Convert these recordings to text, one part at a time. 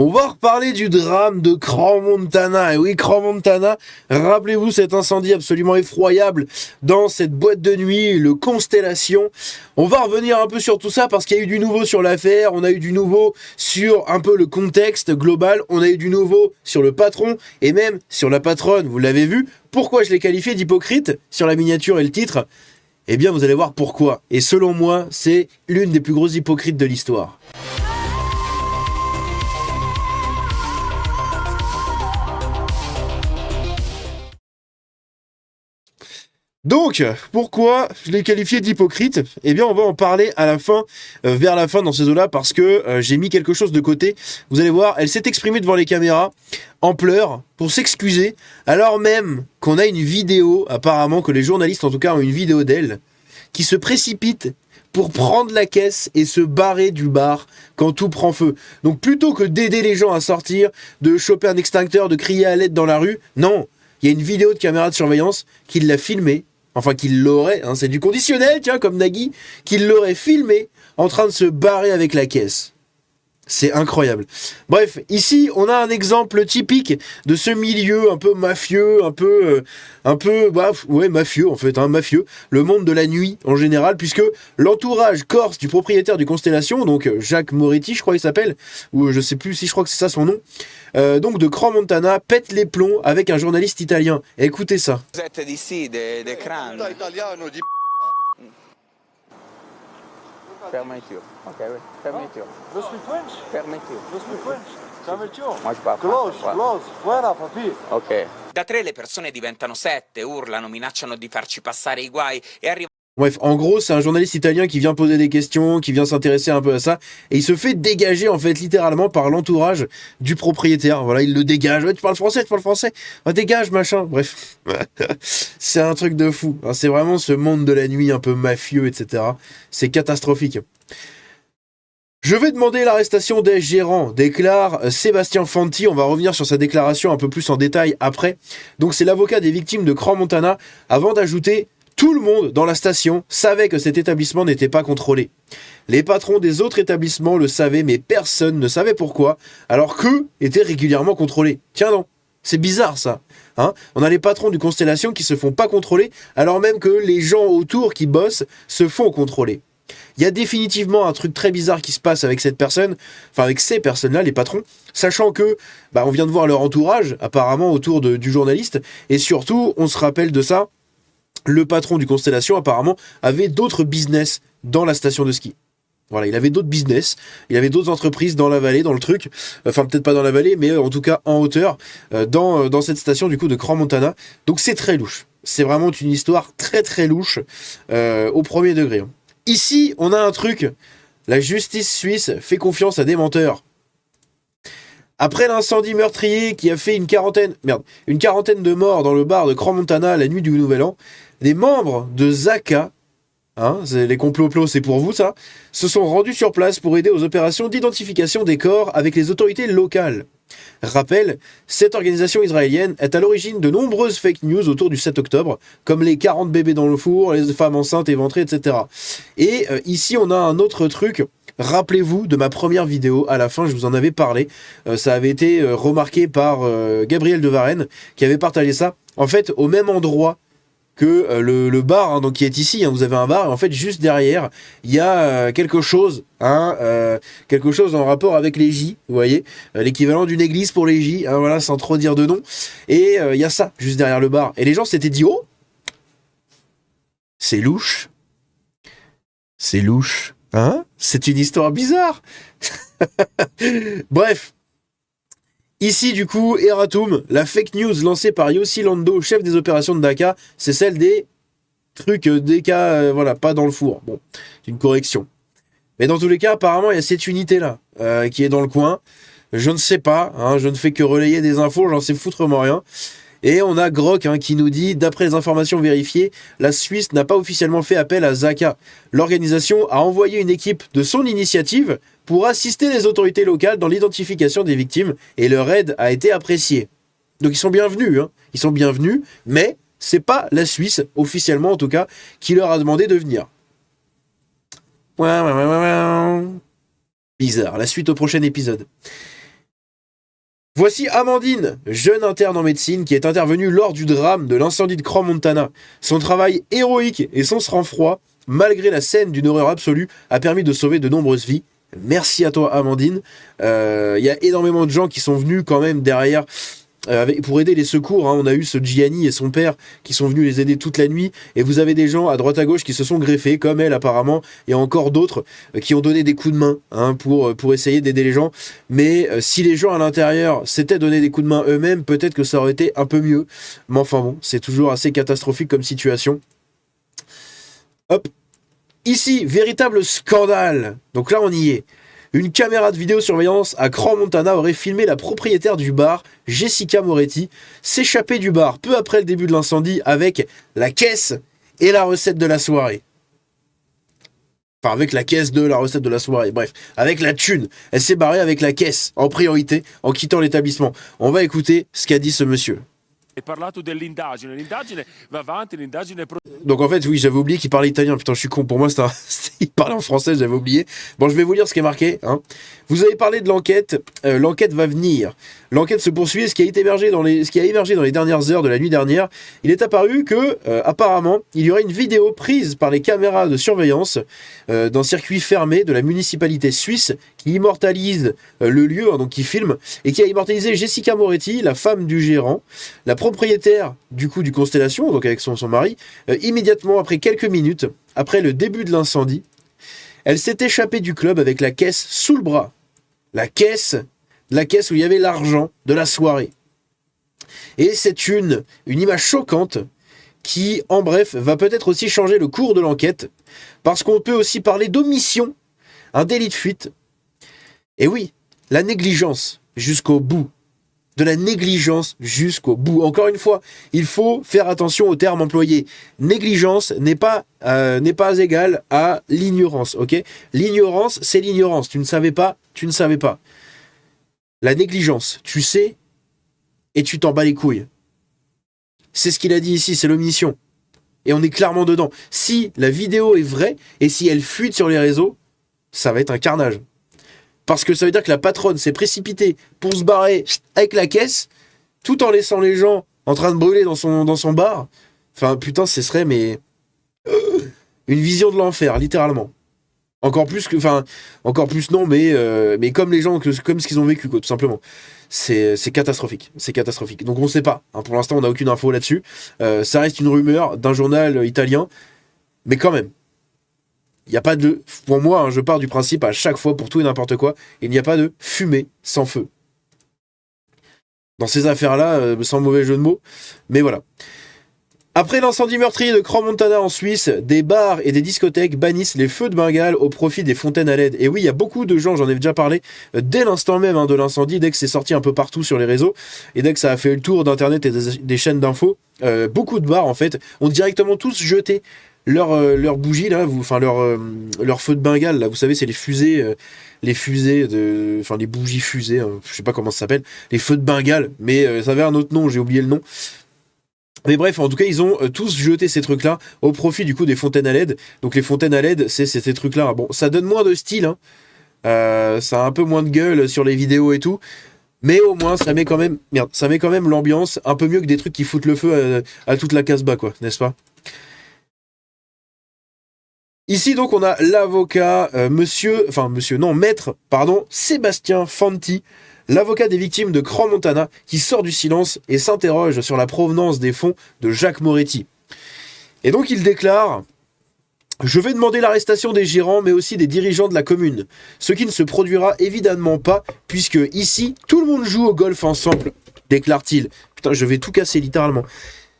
On va reparler du drame de Crans-Montana. Et oui, Crans-Montana, rappelez-vous cet incendie absolument effroyable dans cette boîte de nuit, le Constellation. On va revenir un peu sur tout ça parce qu'il y a eu du nouveau sur l'affaire, on a eu du nouveau sur un peu le contexte global, on a eu du nouveau sur le patron et même sur la patronne, vous l'avez vu. Pourquoi je l'ai qualifié d'hypocrite sur la miniature et le titre? Eh bien, vous allez voir pourquoi. Et selon moi, c'est l'une des plus grosses hypocrites de l'histoire. Donc, pourquoi je l'ai qualifié d'hypocrite? Eh bien, on va en parler à la fin, vers la fin dans ces eaux-là, parce que j'ai mis quelque chose de côté. Vous allez voir, elle s'est exprimée devant les caméras, en pleurs, pour s'excuser, alors même qu'on a une vidéo, apparemment que les journalistes en tout cas ont une vidéo d'elle, qui se précipite pour prendre la caisse et se barrer du bar quand tout prend feu. Donc plutôt que d'aider les gens à sortir, de choper un extincteur, de crier à l'aide dans la rue, non, il y a une vidéo de caméra de surveillance qui l'a filmé. Enfin, qu'il l'aurait, hein, c'est du conditionnel, tiens, comme Nagui, qu'il l'aurait filmé en train de se barrer avec la caisse. C'est incroyable. Bref, ici, on a un exemple typique de ce milieu un peu mafieux, mafieux en fait, hein, mafieux, le monde de la nuit en général, puisque l'entourage corse du propriétaire du Constellation, donc Jacques Moretti, je crois qu'il s'appelle, ou je sais plus si je crois que c'est ça son nom, donc de Crans-Montana, pète les plombs avec un journaliste italien. Écoutez ça. Vous êtes d'ici, de Crans. Fermeture. Ok, oui. Fermeture. You speak French? Fermeture. You speak French? Fermeture. Moi je parle Close, français, close. Fuera, papi. Ok. Da 3 le persone diventano 7, urlano, minacciano di farci passare i guai e arrivano. Bref, en gros, c'est un journaliste italien qui vient poser des questions, qui vient s'intéresser un peu à ça, et il se fait dégager, en fait, littéralement par l'entourage du propriétaire. Voilà, il le dégage. Ouais, tu parles français. Ah, dégage, machin. Bref. C'est un truc de fou. C'est vraiment ce monde de la nuit un peu mafieux, etc. C'est catastrophique. Je vais demander l'arrestation des gérants, déclare Sébastien Fanti. On va revenir sur sa déclaration un peu plus en détail après. Donc, c'est l'avocat des victimes de Crans-Montana, avant d'ajouter: tout le monde dans la station savait que cet établissement n'était pas contrôlé. Les patrons des autres établissements le savaient, mais personne ne savait pourquoi, alors qu'eux étaient régulièrement contrôlés. Tiens donc, c'est bizarre ça. Hein, on a les patrons du Constellation qui se font pas contrôler, alors même que les gens autour qui bossent se font contrôler. Il y a définitivement un truc très bizarre qui se passe avec cette personne, enfin avec ces personnes-là, les patrons, sachant que, on vient de voir leur entourage, apparemment autour du journaliste, et surtout, on se rappelle de ça, le patron du Constellation, apparemment, avait d'autres business dans la station de ski. Voilà, il avait d'autres business, il avait d'autres entreprises dans la vallée, dans le truc, enfin peut-être pas dans la vallée, mais en tout cas en hauteur, dans cette station du coup de Crans-Montana. Donc c'est très louche. C'est vraiment une histoire très très louche, au premier degré. Ici, on a un truc, la justice suisse fait confiance à des menteurs. Après l'incendie meurtrier qui a fait une quarantaine de morts dans le bar de Crans-Montana la nuit du Nouvel An, des membres de Zaka, les complots, c'est pour vous ça, se sont rendus sur place pour aider aux opérations d'identification des corps avec les autorités locales. Rappel, cette organisation israélienne est à l'origine de nombreuses fake news autour du 7 octobre, comme les 40 bébés dans le four, les femmes enceintes éventrées, etc. Et ici, on a un autre truc. Rappelez-vous de ma première vidéo, à la fin je vous en avais parlé, ça avait été remarqué par Gabriel de Varenne qui avait partagé ça. En fait, au même endroit que le bar, donc qui est ici, vous avez un bar, et en fait juste derrière, il y a quelque chose en rapport avec les J, vous voyez, l'équivalent d'une église pour les J, voilà, sans trop dire de nom, et il y a ça, juste derrière le bar. Et les gens s'étaient dit, oh, c'est louche, c'est une histoire bizarre. Bref. Ici, du coup, Eratum, la fake news lancée par Yossi Lando, chef des opérations de Daka, c'est celle des trucs DK, pas dans le four. Bon, c'est une correction. Mais dans tous les cas, apparemment, il y a cette unité-là qui est dans le coin. Je ne sais pas, je ne fais que relayer des infos, j'en sais foutrement rien. Et on a Grok qui nous dit, d'après les informations vérifiées, la Suisse n'a pas officiellement fait appel à Zaka. L'organisation a envoyé une équipe de son initiative pour assister les autorités locales dans l'identification des victimes et leur aide a été appréciée. Donc ils sont bienvenus, mais c'est pas la Suisse, officiellement en tout cas, qui leur a demandé de venir. Bizarre, la suite au prochain épisode. Voici Amandine, jeune interne en médecine qui est intervenue lors du drame de l'incendie de Crans-Montana. Son travail héroïque et son sang-froid, malgré la scène d'une horreur absolue, a permis de sauver de nombreuses vies. Merci à toi Amandine. Il y a énormément de gens qui sont venus quand même derrière pour aider les secours. Hein. On a eu ce Gianni et son père qui sont venus les aider toute la nuit. Et vous avez des gens à droite à gauche qui se sont greffés, comme elle apparemment. Et encore d'autres qui ont donné des coups de main hein, pour essayer d'aider les gens. Mais si les gens à l'intérieur s'étaient donné des coups de main eux-mêmes, peut-être que ça aurait été un peu mieux. Mais enfin bon, c'est toujours assez catastrophique comme situation. Hop. Ici, véritable scandale. Donc là, on y est. Une caméra de vidéosurveillance à Crans-Montana aurait filmé la propriétaire du bar, Jessica Moretti, s'échapper du bar peu après le début de l'incendie avec la caisse et la recette de la soirée. Enfin, avec la caisse de la recette de la soirée, bref, avec la thune. Elle s'est barrée avec la caisse, en priorité, en quittant l'établissement. On va écouter ce qu'a dit ce monsieur. Donc en fait, oui, j'avais oublié qu'il parlait italien. Putain, je suis con. Pour moi, il parlait en français, j'avais oublié. Bon, je vais vous lire ce qui est marqué. Hein. Vous avez parlé de l'enquête. L'enquête va venir. L'enquête se poursuit. Ce qui a émergé dans les dernières heures de la nuit dernière, il est apparu que, apparemment, il y aurait une vidéo prise par les caméras de surveillance d'un circuit fermé de la municipalité suisse qui immortalise le lieu, hein, donc qui filme, et qui a immortalisé Jessica Moretti, la femme du gérant, la propriétaire du coup du Constellation, donc avec son mari, immédiatement après quelques minutes, après le début de l'incendie, elle s'est échappée du club avec la caisse sous le bras. La caisse où il y avait l'argent de la soirée. Et c'est une image choquante qui, en bref, va peut-être aussi changer le cours de l'enquête, parce qu'on peut aussi parler d'omission, un délit de fuite. Et oui, la négligence jusqu'au bout. De la négligence jusqu'au bout. Encore une fois, il faut faire attention aux termes employés. Négligence n'est pas égal à l'ignorance, ok ? L'ignorance, c'est l'ignorance. Tu ne savais pas, tu ne savais pas. La négligence, tu sais, et tu t'en bats les couilles. C'est ce qu'il a dit ici, c'est l'omission. Et on est clairement dedans. Si la vidéo est vraie, et si elle fuite sur les réseaux, ça va être un carnage. Parce que ça veut dire que la patronne s'est précipitée pour se barrer avec la caisse, tout en laissant les gens en train de brûler dans son bar. Enfin, putain, ce serait, mais... une vision de l'enfer, littéralement. Encore plus non, mais comme les gens, comme ce qu'ils ont vécu, quoi, tout simplement. C'est catastrophique. C'est catastrophique. Donc on ne sait pas. Hein, pour l'instant, on n'a aucune info là-dessus. Ça reste une rumeur d'un journal italien. Mais quand même. Il n'y a pas de... Pour moi, hein, je pars du principe à chaque fois, pour tout et n'importe quoi, il n'y a pas de fumée sans feu. Dans ces affaires-là, sans mauvais jeu de mots. Mais voilà. Après l'incendie meurtrier de Crans-Montana en Suisse, des bars et des discothèques bannissent les feux de Bengale au profit des fontaines à LED. Et oui, il y a beaucoup de gens, j'en ai déjà parlé, dès l'instant même hein, de l'incendie, dès que c'est sorti un peu partout sur les réseaux, et dès que ça a fait le tour d'Internet et des chaînes d'infos, beaucoup de bars, en fait, ont directement tous jeté leurs bougies là, leur feu de Bengale là, vous savez c'est les fusées les bougies fusées, hein, je sais pas comment ça s'appelle, les feux de Bengale, mais ça avait un autre nom, j'ai oublié le nom. Mais bref, en tout cas, ils ont tous jeté ces trucs-là au profit du coup des fontaines à LED. Donc les fontaines à LED, c'est ces trucs-là. Bon, ça donne moins de style, hein. Ça a un peu moins de gueule sur les vidéos et tout. Mais au moins, ça met quand même l'ambiance un peu mieux que des trucs qui foutent le feu à toute la Casbah, quoi, n'est-ce pas ? Ici, donc, on a l'avocat, maître Sébastien Fanti, l'avocat des victimes de Crans-Montana, qui sort du silence et s'interroge sur la provenance des fonds de Jacques Moretti. Et donc, il déclare « Je vais demander l'arrestation des gérants, mais aussi des dirigeants de la commune. Ce qui ne se produira évidemment pas, puisque ici, tout le monde joue au golf ensemble, déclare-t-il. » Putain, je vais tout casser, littéralement.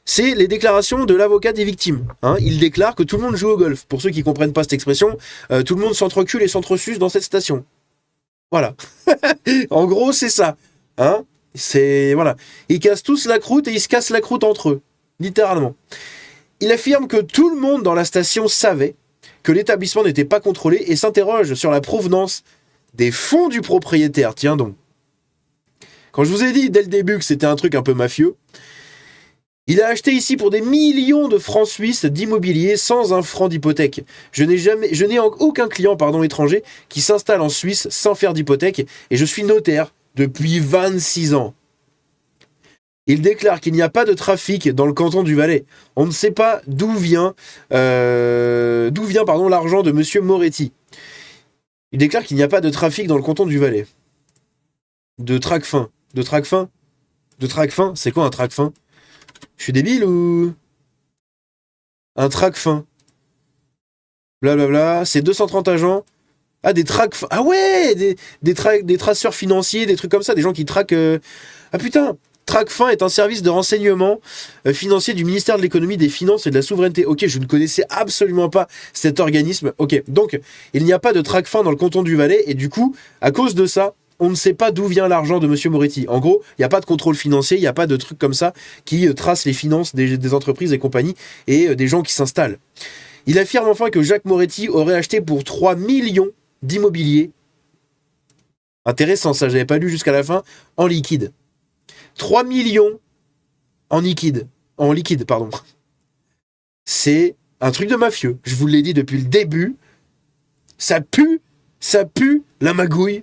C'est les déclarations de l'avocat des victimes. Hein. Il déclare que tout le monde joue au golf. Pour ceux qui ne comprennent pas cette expression, tout le monde s'entrecule et s'entresuce dans cette station. Voilà. En gros, c'est ça. Hein. Voilà. Ils cassent tous la croûte et ils se cassent la croûte entre eux. Littéralement. Il affirme que tout le monde dans la station savait que l'établissement n'était pas contrôlé et s'interroge sur la provenance des fonds du propriétaire. Tiens donc. Quand je vous ai dit dès le début que c'était un truc un peu mafieux, il a acheté ici pour des millions de francs suisses d'immobilier sans un franc d'hypothèque. Je n'ai aucun client étranger qui s'installe en Suisse sans faire d'hypothèque et je suis notaire depuis 26 ans. Il déclare qu'il n'y a pas de trafic dans le canton du Valais. On ne sait pas d'où vient l'argent de Monsieur Moretti. Il déclare qu'il n'y a pas de trafic dans le canton du Valais. De Tracfin. De Tracfin? De Tracfin? C'est quoi un Tracfin? Je suis débile ou... Un Tracfin. Blablabla. C'est 230 agents. Ah, des tracfins. Ah ouais, des traceurs financiers, des trucs comme ça, des gens qui traquent... Ah putain, Tracfin est un service de renseignement financier du ministère de l'économie, des finances et de la souveraineté. Ok, je ne connaissais absolument pas cet organisme. Ok, donc il n'y a pas de Tracfin dans le canton du Valais et du coup, à cause de ça, on ne sait pas d'où vient l'argent de Monsieur Moretti. En gros, il n'y a pas de contrôle financier, il n'y a pas de trucs comme ça qui tracent les finances des entreprises et compagnies et des gens qui s'installent. Il affirme enfin que Jacques Moretti aurait acheté pour 3 millions d'immobilier. Intéressant, ça, j'avais pas lu jusqu'à la fin, en liquide. 3 millions en liquide. En liquide, pardon. C'est un truc de mafieux. Je vous l'ai dit depuis le début. Ça pue la magouille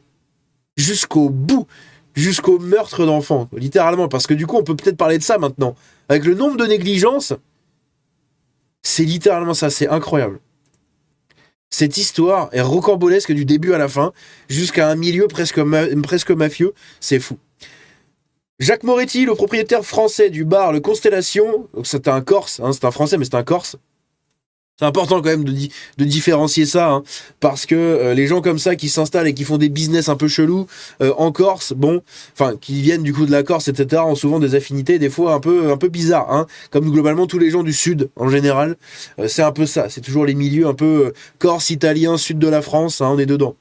jusqu'au bout, jusqu'au meurtre d'enfants, littéralement. Parce que du coup, on peut peut-être parler de ça maintenant. Avec le nombre de négligences, c'est littéralement ça, c'est incroyable. Cette histoire est rocambolesque du début à la fin, jusqu'à un milieu presque mafieux, c'est fou. Jacques Moretti, le propriétaire français du bar Le Constellation, donc c'est un Corse, hein, c'est un Français mais c'est un Corse. C'est important quand même de différencier ça, hein, parce que les gens comme ça qui s'installent et qui font des business un peu chelous en Corse, bon, enfin qui viennent du coup de la Corse, etc., ont souvent des affinités des fois un peu bizarres, hein, comme globalement tous les gens du Sud en général, c'est un peu ça, c'est toujours les milieux un peu Corse, italien, Sud de la France, hein, on est dedans.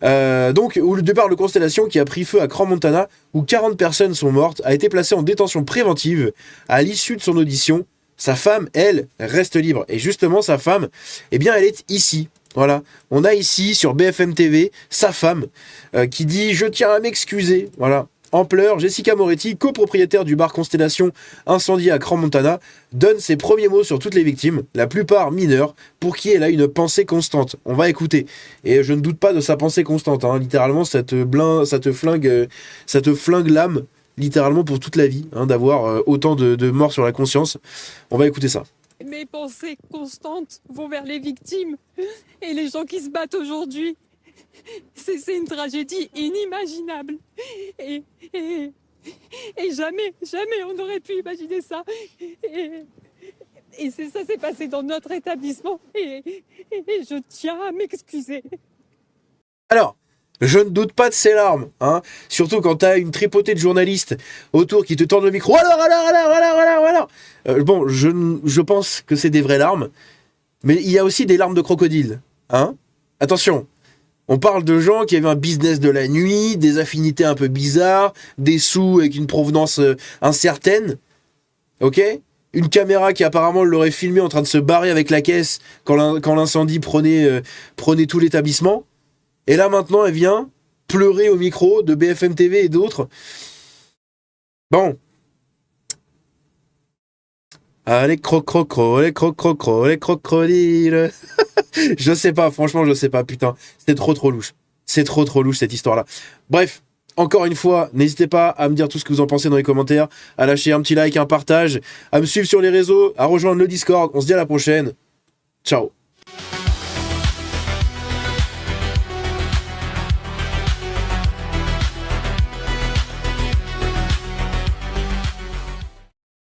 Donc, où le départ de Constellation qui a pris feu à Crans-Montana, où 40 personnes sont mortes, a été placé en détention préventive à l'issue de son audition. Sa femme, elle, reste libre. Et justement, sa femme, eh bien, elle est ici. Voilà. On a ici, sur BFM TV, sa femme, qui dit « Je tiens à m'excuser ». Voilà. En pleurs, Jessica Moretti, copropriétaire du bar Constellation incendié à Crans-Montana, donne ses premiers mots sur toutes les victimes, la plupart mineures, pour qui elle a une pensée constante. On va écouter. Et je ne doute pas de sa pensée constante. Hein. Littéralement, ça te flingue l'âme, littéralement pour toute la vie, hein, d'avoir autant de morts sur la conscience. On va écouter ça. Mes pensées constantes vont vers les victimes et les gens qui se battent aujourd'hui. C'est une tragédie inimaginable. Et jamais on n'aurait pu imaginer ça. Et ça s'est passé dans notre établissement. Et je tiens à m'excuser. Alors, je ne doute pas de ses larmes, hein. Surtout quand t'as une tripotée de journalistes autour qui te tendent le micro. Alors. Bon, je pense que c'est des vraies larmes, mais il y a aussi des larmes de crocodile, hein. Attention. On parle de gens qui avaient un business de la nuit, des affinités un peu bizarres, des sous avec une provenance incertaine. Ok ? Une caméra qui apparemment l'aurait filmé en train de se barrer avec la caisse quand l'incendie prenait tout l'établissement. Et là maintenant, elle vient pleurer au micro de BFM TV et d'autres. Bon. Allez, les crocodiles. Je sais pas, franchement, je sais pas, putain. C'était trop louche. C'est trop louche cette histoire-là. Bref, encore une fois, n'hésitez pas à me dire tout ce que vous en pensez dans les commentaires, à lâcher un petit like, un partage, à me suivre sur les réseaux, à rejoindre le Discord. On se dit à la prochaine. Ciao.